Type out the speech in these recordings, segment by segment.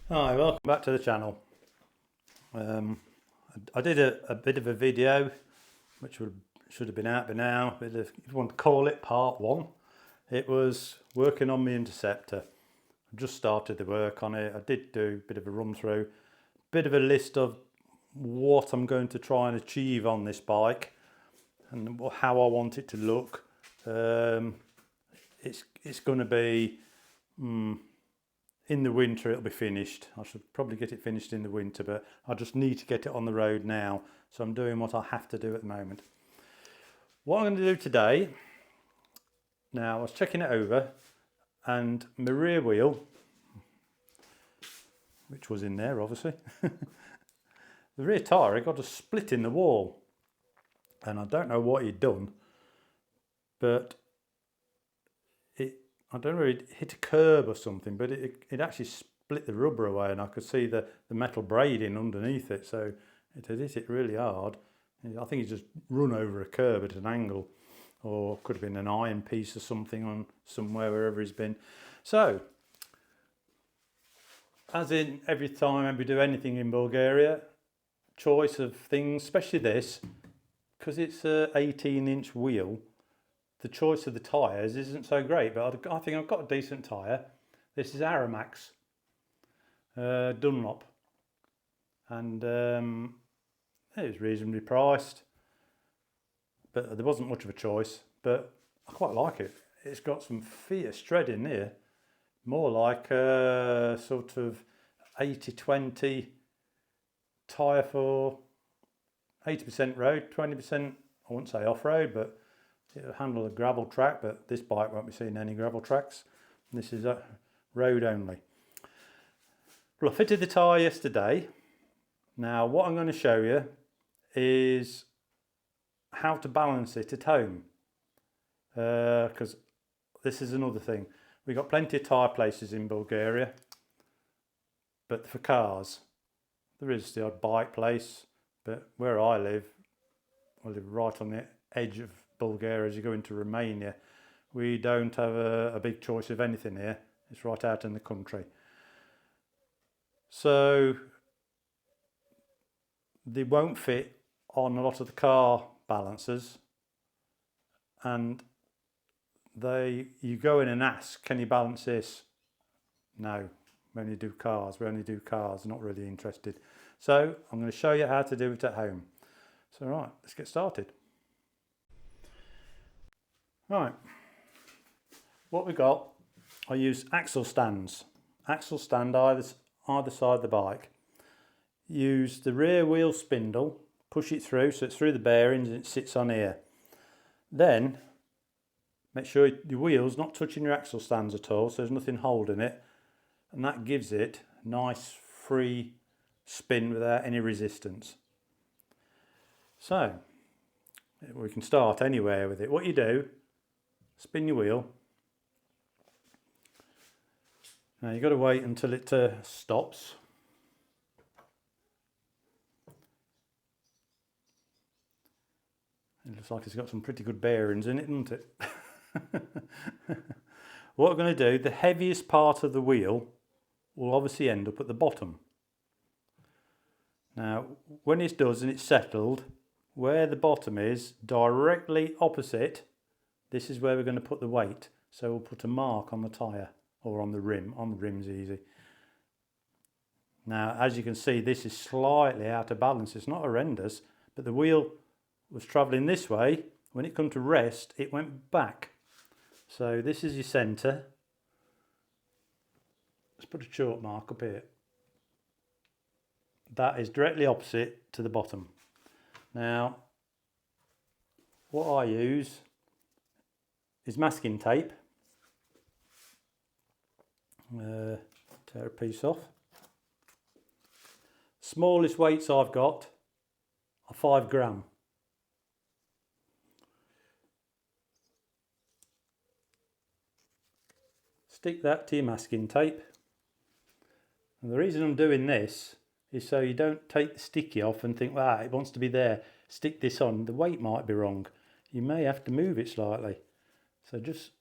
Hi, welcome back to the channel. I did a bit of a video which should have been out by now, if you want to call it part one. It was working on my Interceptor. I just started the work on it. I did do a bit of a run through, bit of a list of what I'm going to try and achieve on this bike and how I want it to look. It's going to be in the winter it'll be finished. I should probably get it finished in the winter, but I just need to get it on the road now. So I'm doing what I have to do at the moment. What I'm going to do today, now I was checking it over and my rear wheel, which was in there obviously, the rear tyre got a split in the wall. And I don't know what he'd done, but I don't know, it hit a curb or something, but it actually split the rubber away and I could see the metal braiding underneath it, so it had hit it really hard. I think he's just run over a curb at an angle, or could have been an iron piece or something on somewhere, wherever he's been. So, as in every time we do anything in Bulgaria, choice of things, especially this, because it's a 18-inch wheel, the choice of the tyres isn't so great, but I think I've got a decent tyre. This is Aramax Dunlop, and it was reasonably priced, but there wasn't much of a choice, but I quite like it. It's got some fierce tread in here, more like a sort of 80-20 tyre for 80% road, 20%, I wouldn't say off-road, but it'll handle a gravel track, but this bike won't be seeing any gravel tracks. This is a road only. Well, I fitted the tyre yesterday. Now what I'm going to show you is how to balance it at home, because this is another thing. We've got plenty of tyre places in Bulgaria, but for cars there is the odd bike place, but where I live right on the edge of Bulgaria as you go into Romania. We don't have a big choice of anything here. It's right out in the country. So they won't fit on a lot of the car balancers, and you go in and ask, can you balance this? No, we only do cars, not really interested. So I'm going to show you how to do it at home. So right, let's get started. Right, what we got, I use axle stands. Axle stand either side of the bike. Use the rear wheel spindle, push it through so it's through the bearings and it sits on here. Then make sure your wheel's not touching your axle stands at all, so there's nothing holding it, and that gives it a nice free spin without any resistance. So we can start anywhere with it. What you do, spin your wheel. Now you've got to wait until it stops. It looks like it's got some pretty good bearings in it, doesn't it? What we're going to do, the heaviest part of the wheel will obviously end up at the bottom. Now when it does and it's settled, where the bottom is, directly opposite, this is where we're going to put the weight. So we'll put a mark on the tyre, or on the rim. On the rim's easy. Now as you can see, this is slightly out of balance. It's not horrendous, but the wheel was travelling this way. When it come to rest, it went back. So this is your centre. Let's put a chalk mark up here. That is directly opposite to the bottom. Now what I use is masking tape. Tear a piece off. Smallest weights I've got are 5 gram. Stick that to your masking tape. And the reason I'm doing this is so you don't take the sticky off and think, well, it wants to be there, stick this on. The weight might be wrong. You may have to move it slightly. So just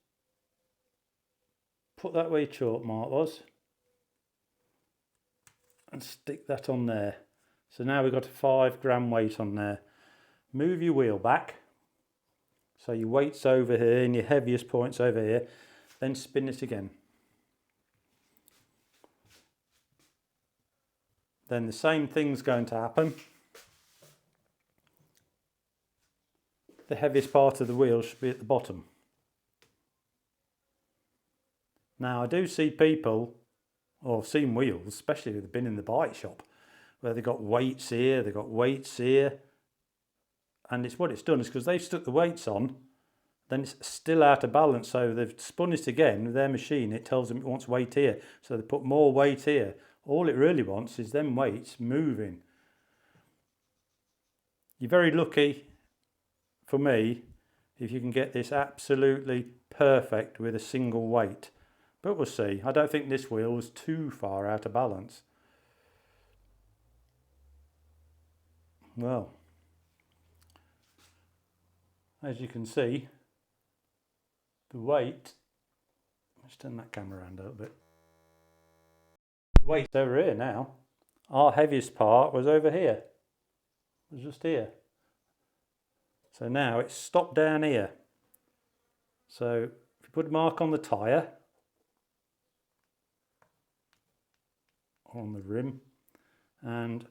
put that where your chalk mark was. and stick that on there. So now we've got a 5 gram weight on there. Move your wheel back. So your weight's over here and your heaviest point's over here. Then spin it again. Then the same thing's going to happen. The heaviest part of the wheel should be at the bottom. Now I do see people, or I've seen wheels, especially if they've been in the bike shop, where they've got weights here, they've got weights here. And it's what it's done is because they've stuck the weights on, then it's still out of balance. So they've spun it again with their machine. It tells them it wants weight here. So they put more weight here. All it really wants is them weights moving. You're very lucky, for me, if you can get this absolutely perfect with a single weight. But we'll see. I don't think this wheel was too far out of balance. Well, as you can see, the weight, let's turn that camera around a little bit. The weight's over here now. Our heaviest part was over here. It was just here. So now it's stopped down here. So if you put a mark on the tyre, on the rim, and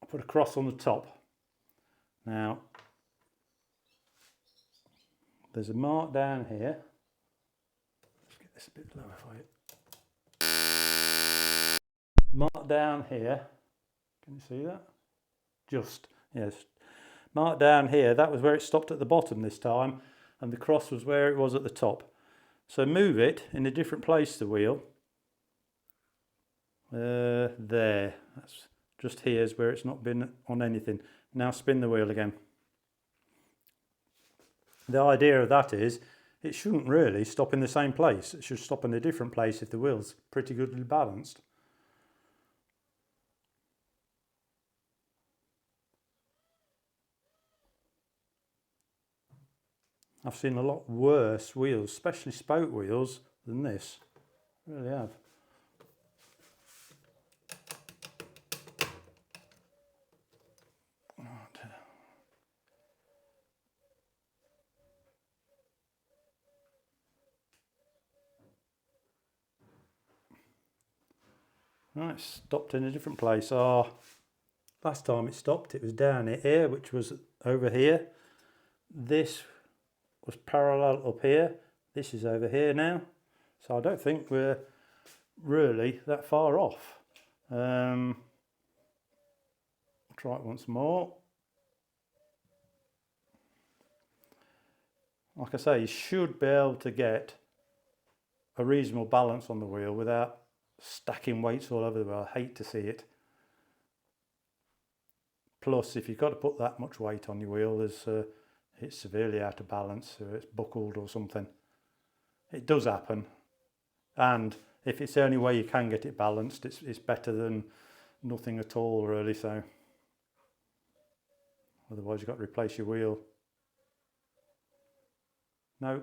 I'll put a cross on the top. Now there's a mark down here. Let's get this a bit lower for you. Mark down here. Can you see that? Just, yes. Mark down here, that was where it stopped at the bottom this time, and the cross was where it was at the top. So move it in a different place, the wheel. There. That's just here's where it's not been on anything. Now spin the wheel again. The idea of that is it shouldn't really stop in the same place. It should stop in a different place if the wheel's pretty goodly balanced. I've seen a lot worse wheels, especially spoke wheels, than this. I really have. Right, stopped in a different place. Last time it stopped, it was down here, which was over here. This was parallel up here. This is over here now. So I don't think we're really that far off. I'll try it once more. Like I say, you should be able to get a reasonable balance on the wheel without stacking weights all over the wheel. I hate to see it. Plus, if you've got to put that much weight on your wheel, it's severely out of balance, or it's buckled or something. It does happen, and if it's the only way you can get it balanced, it's better than nothing at all, really. So otherwise you've got to replace your wheel. No,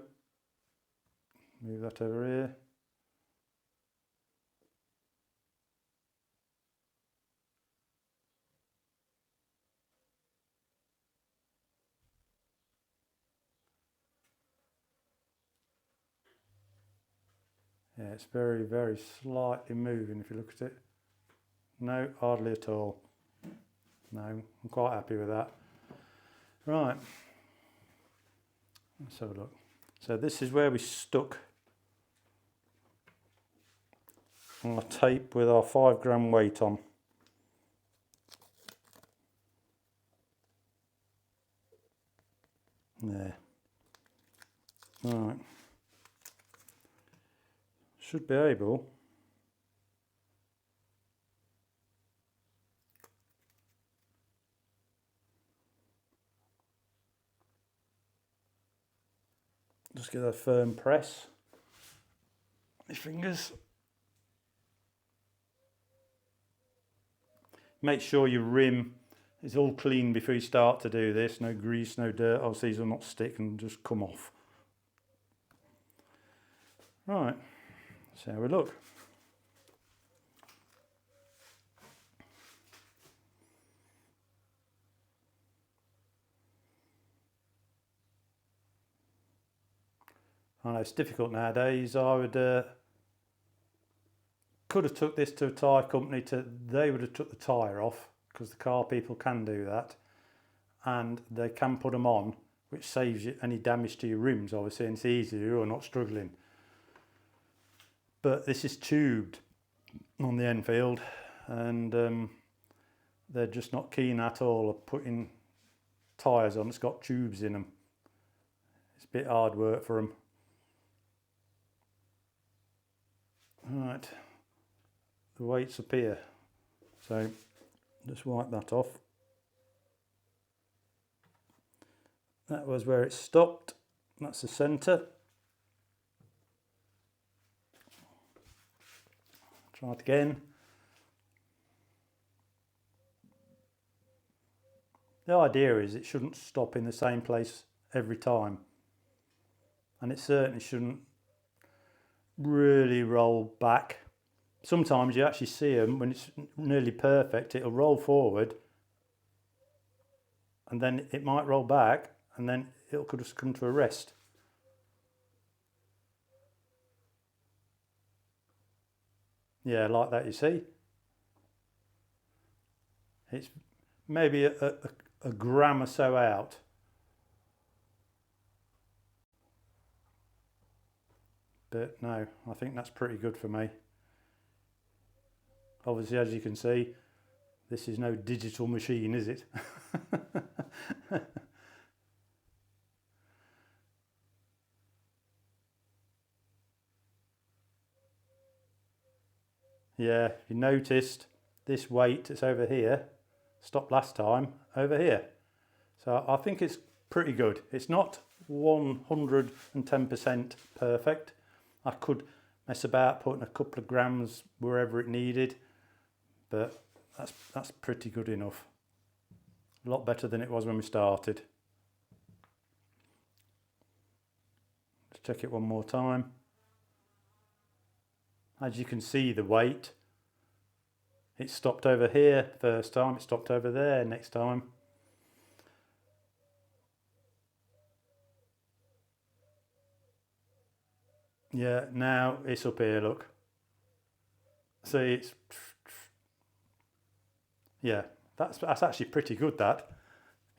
move that over here. Yeah, it's very, very slightly moving if you look at it. No, hardly at all. No, I'm quite happy with that. Right, let's have a look. So this is where we stuck our tape with our 5 gram weight on. There. Right. Should be able just get a firm press. Your fingers. Make sure your rim is all clean before you start to do this. No grease, no dirt. Obviously these will not stick and just come off. Right. See how we look. I know it's difficult nowadays. I would could have took this to a tyre company they would have took the tyre off, because the car people can do that, and they can put them on, which saves you any damage to your rims obviously, and it's easier, you're not struggling. But this is tubed on the Enfield, and they're just not keen at all of putting tyres on that's got tubes in them. It's a bit hard work for them. Right, the weight's up here, so just wipe that off. That was where it stopped, that's the centre. Try it again. The idea is it shouldn't stop in the same place every time, and it certainly shouldn't really roll back. Sometimes you actually see them when it's nearly perfect, it'll roll forward and then it might roll back and then it could just come to a rest. Yeah, like that, you see. It's maybe a gram or so out. But no, I think that's pretty good for me. Obviously, as you can see, this is no digital machine, is it? Yeah, you noticed this weight that's over here stopped last time over here. So I think it's pretty good. It's not 110% perfect. I could mess about putting a couple of grams wherever it needed, but that's pretty good enough. A lot better than it was when we started. Let's check it one more time. As you can see, the weight, it stopped over here first time, it stopped over there next time. Yeah, now it's up here, look. See, it's, yeah, that's actually pretty good, that.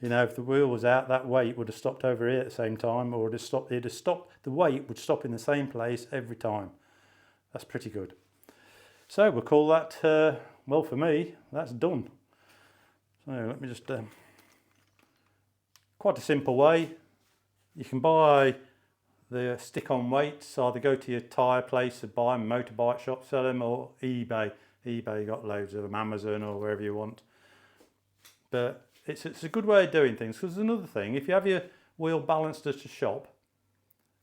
You know, if the wheel was out, that weight would have stopped over here at the same time, or it'd have stopped, the weight would stop in the same place every time. That's pretty good. So we'll call that, well, for me, that's done. So let me just, quite a simple way. You can buy the stick-on weights, either go to your tyre place and buy them, motorbike shop sell them, or eBay. eBay, you got loads of them, Amazon or wherever you want. But it's a good way of doing things, because another thing, if you have your wheel balanced at a shop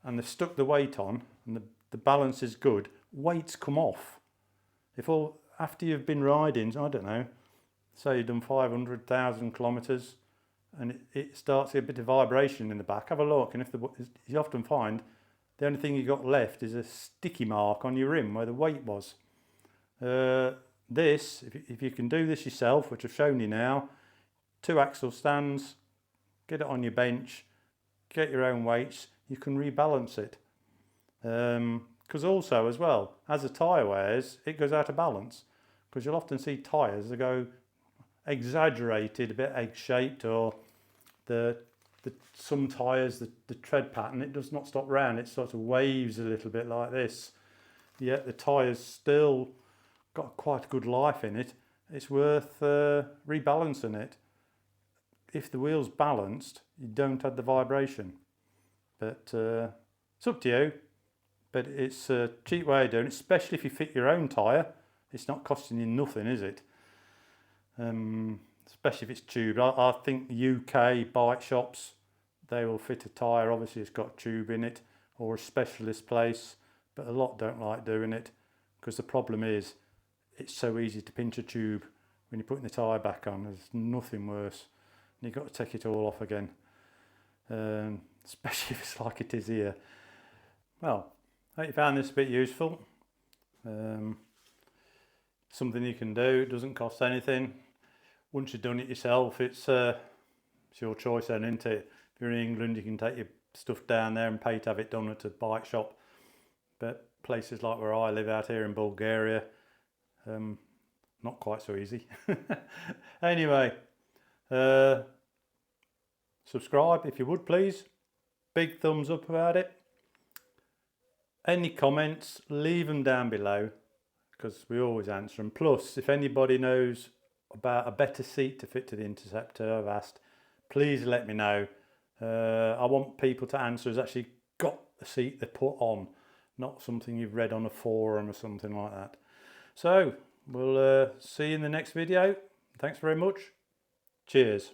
and they've stuck the weight on and the balance is good, weights come off. After you've been riding, I don't know, say you've done 500,000 kilometres and it starts to get a bit of vibration in the back, have a look, and you often find the only thing you got left is a sticky mark on your rim where the weight was. This, if you can do this yourself, which I've shown you now, 2 axle stands, get it on your bench, get your own weights, you can rebalance it. Because also as well, as the tyre wears, it goes out of balance, because you'll often see tyres that go exaggerated, a bit egg-shaped, or some tyres, the tread pattern, it does not stop round, it sort of waves a little bit like this. Yet the tyre's still got quite a good life in it. It's worth rebalancing it. If the wheel's balanced, you don't have the vibration. But it's up to you. But it's a cheap way of doing it, especially if you fit your own tyre. It's not costing you nothing, is it? Especially if it's tubed. I think UK bike shops, they will fit a tyre. Obviously, it's got tube in it, or a specialist place. But a lot don't like doing it, because the problem is it's so easy to pinch a tube when you're putting the tyre back on. There's nothing worse. And you've got to take it all off again, especially if it's like it is here. Well, I hope you found this a bit useful. Something you can do, it doesn't cost anything. Once you've done it yourself, it's your choice then, isn't it? If you're in England, you can take your stuff down there and pay to have it done at a bike shop. But places like where I live out here in Bulgaria, not quite so easy. Anyway, subscribe if you would please. Big thumbs up about it. Any comments, leave them down below, because we always answer them. Plus, if anybody knows about a better seat to fit to the Interceptor, I've asked, please let me know. I want people to answer who's actually got the seat they put on, not something you've read on a forum or something like that. So we'll see you in the next video. Thanks very much. Cheers.